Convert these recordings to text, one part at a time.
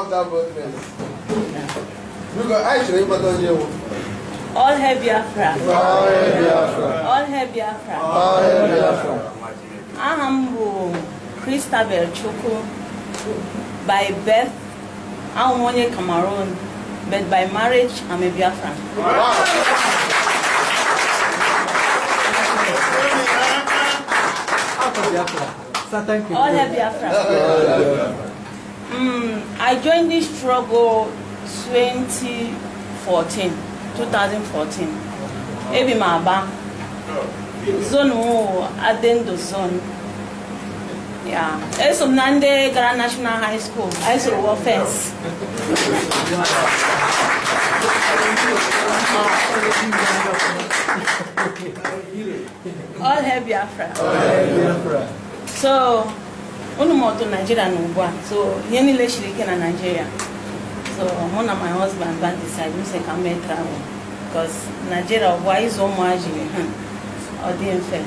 have that boldness. Because I should have you. All hail Biafra. All hail Biafra. All hail Biafra. All hail Biafra. I am Christabel Choko. By birth, I'm one Cameroon, but by marriage, I'm a Biafran. All hail Biafra. I joined this struggle 2014. Ebi Maba. Zone Adendo zone. Yeah. Eso Nande Grand National High School. I saw war fence. All hail Biafra. So, to Nigeria no. So, Yeni Leshirike na Nigeria. So, one of my husband back decided to say come here travel because Nigeria why is so much or the fair.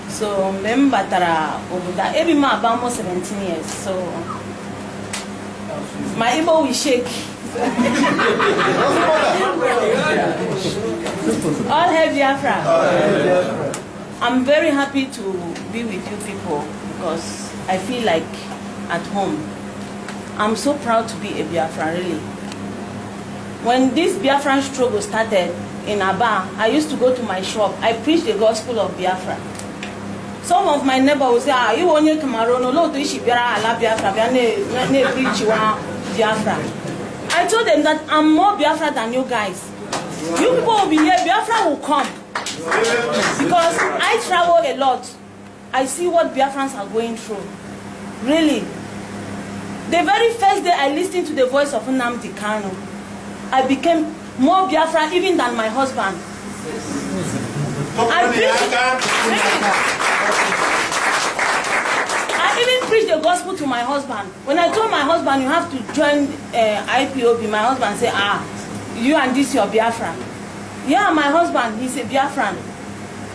So, remember that every month almost 17 years. So, my Igbo will shake. All hail Biafra. I'm very happy to be with you people because I feel like at home. I'm so proud to be a Biafran, really. When this Biafran struggle started in Aba, I used to go to my shop. I preached the gospel of Biafra. Some of my neighbors would say, you want to come around, no, do you Biafra, preach Biafra. I told them that I'm more Biafra than you guys. You people will be here, Biafra will come. Because I travel a lot. I see what Biafrans are going through. Really. The very first day I listened to the voice of Nnamdi Kanu, I became more Biafra even than my husband. I even preached the gospel to my husband. When I told my husband, you have to join IPOB, my husband said, you and this your Biafra. Yeah, my husband, he's a Biafran.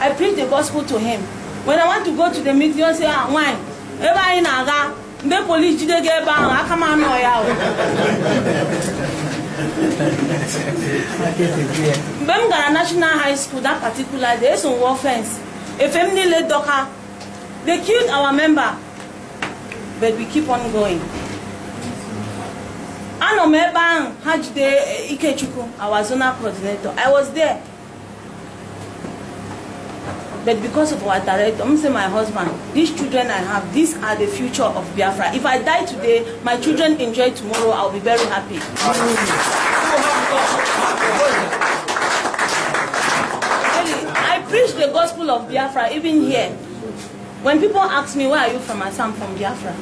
I preached the gospel to him. When I want to go to the meeting, I say, why? Everybody in Aga, the police did get bound. I come on, Bemgara National High School, that particular day, some war fence. A family led Doka, they killed our member, but we keep on going. Ano Mebang Hajde Ikechuku, our zonal coordinator. I was there. But because of our director, I'm saying my husband, these children I have, these are the future of Biafra. If I die today, my children enjoy tomorrow, I'll be very happy. I preach the gospel of Biafra, even here. When people ask me, where are you from? I say, I'm from Biafra.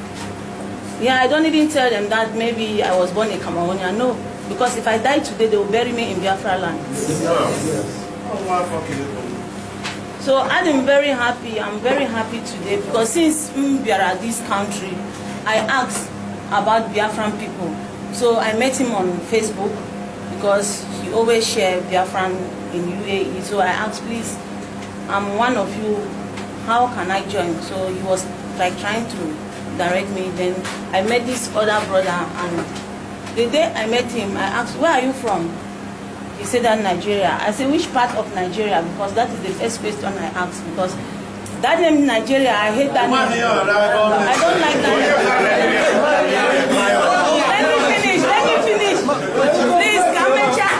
Yeah, I don't even tell them that maybe I was born in Cameroon. No, because if I die today, they will bury me in Biafra land. So I'm very happy. I'm very happy today because since we are at this country, I asked about Biafran people. So I met him on Facebook because he always shares Biafran in UAE. So I asked, please, I'm one of you. How can I join? So he was like trying to direct me. Then I met this other brother, and the day I met him, I asked, where are you from? He said that Nigeria. I said, which part of Nigeria? Because that is the first question I asked. Because that name Nigeria, I hate that name. I don't like that name. Let me finish. Please, come and check.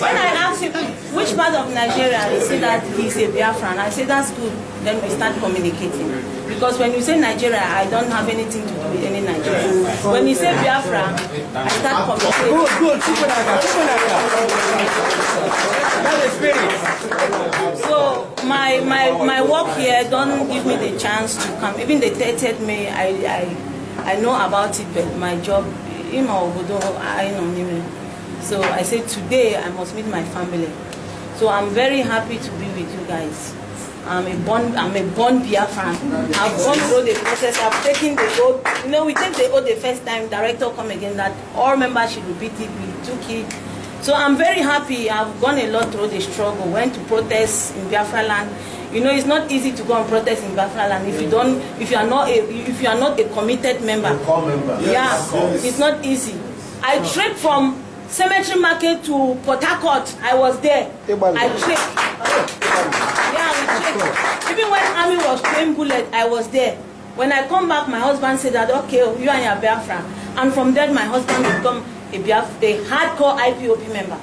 When I asked him which part of Nigeria, he said that he's a Biafran. I said, that's good. Then we start communicating. Because when you say Nigeria, I don't have anything to do with any Nigeria. When you say Biafra, I start communicating. Good. So my work here don't give me the chance to come. Even they dated me, I know about it, but my job, I know. So I said today I must meet my family. So I'm very happy to be with you guys. I'm a born Biafran. I've gone through the process. I've taken the oath. We take the oath the first time. Director come again that all members should repeat it. We took it. So I'm very happy. I've gone a lot through the struggle. Went to protest in Biafra land. You know, it's not easy to go and protest in Biafra land if you are not a committed member. Yeah, it's not easy. I trekked from Cemetery Market to Port Harcourt. I was there. I trekked. Yeah, we trekked. Even when army was throwing bullet, I was there. When I come back, my husband said that, okay, you and your Biafra. And from there, my husband become a hardcore IPOP member.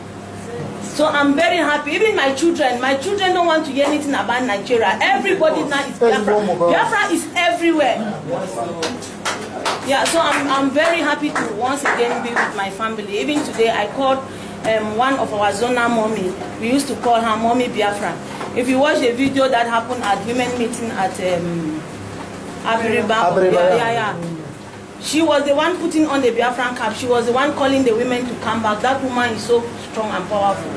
So I'm very happy. Even my children don't want to hear anything about Nigeria. Everybody now is Biafra. Biafra is everywhere. Yeah, so I'm very happy to once again be with my family. Even today, I called one of our Zona mommy. We used to call her Mommy Biafra. If you watch the video that happened at women meeting at Abiriba, yeah. She was the one putting on the Biafran cap. She was the one calling the women to come back. That woman is so strong and powerful.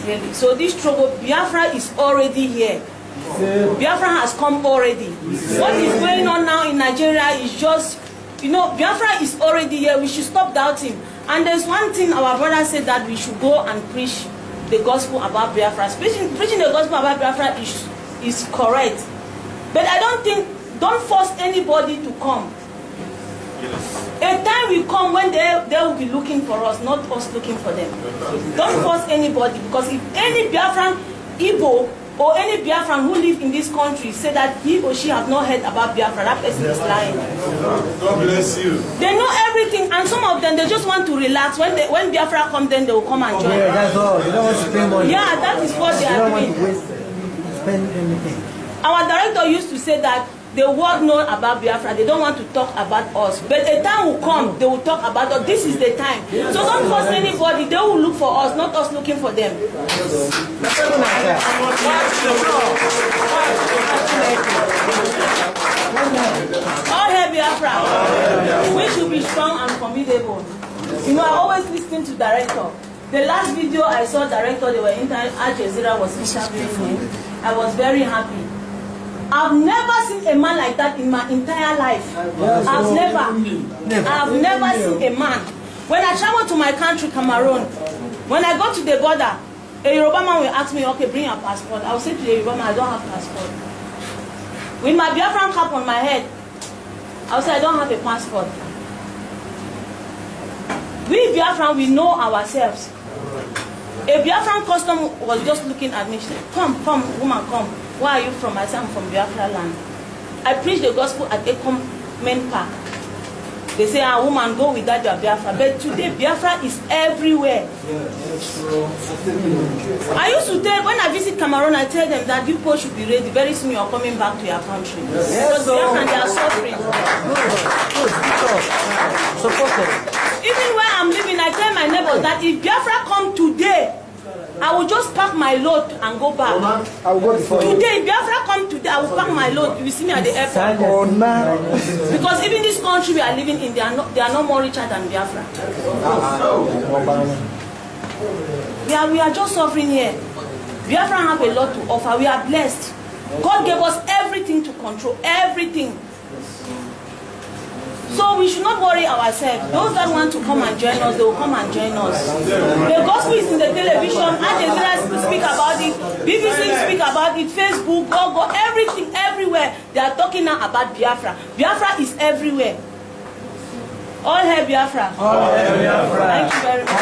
Really. So this struggle, Biafra is already here. Biafra has come already. What is going on now in Nigeria is just, you know, Biafra is already here. We should stop doubting. And there's one thing our brother said, that we should go and preach the gospel about Biafra. Preaching the gospel about Biafra is correct. But I don't force anybody to come. A time will come when they will be looking for us, not us looking for them. Don't force anybody, because if any Biafran, Igbo, or any Biafran who live in this country say that he or she have not heard about Biafra, that person is lying. God bless you. They know everything, and some of them, they just want to relax. When Biafra come, then they will come and join. Yeah, that's all. You don't want to spend money. Yeah, that is what they are doing. You don't want to spend anything. Our director used to say that the world knows about Biafra. They don't want to talk about us. But a time will come, they will talk about us. This is the time. So don't force anybody. They will look for us, not us looking for them. All hail Biafra. We should be strong and formidable. You know, I always listen to director. The last video I saw director, they were interviewing, Al Jazeera was interviewing him. I was very happy. I've never seen a man like that in my entire life. I've never seen a man. When I travel to my country, Cameroon, when I go to the border, a Yoruba man will ask me, okay, bring your passport. I will say to the Yoruba man, I don't have passport. With my Biafran cap on my head, I will say, I don't have a passport. We Biafran, we know ourselves. A Biafran customer was just looking at me. She said, come, woman, come. Where are you from? I said, I'm from Biafra land. I preach the gospel at Ekom main park. They say, woman, go with that, Biafra. But today, Biafra is everywhere. I used to tell, when I visit Cameroon, I tell them that people should be ready. Very soon, you're coming back to your country. Because Biafra, they are suffering. Even where I'm living, I tell my neighbors that if Biafra come today, I will just pack my load and go back. I will go before you. Today, if Biafra come today, I will pack my load. You will see me at the airport. Because even this country we are living in, they are no more richer than Biafra. We are just suffering here. Biafra have a lot to offer. We are blessed. God gave us everything to control, everything. So we should not worry ourselves. Those that want to come and join us, they will come and join us. The gospel is in the television. Al Jazeera speak about it. BBC speak about it. Facebook, Google, everything, everywhere. They are talking now about Biafra. Biafra is everywhere. All hail Biafra. All hail Biafra. Thank you very much.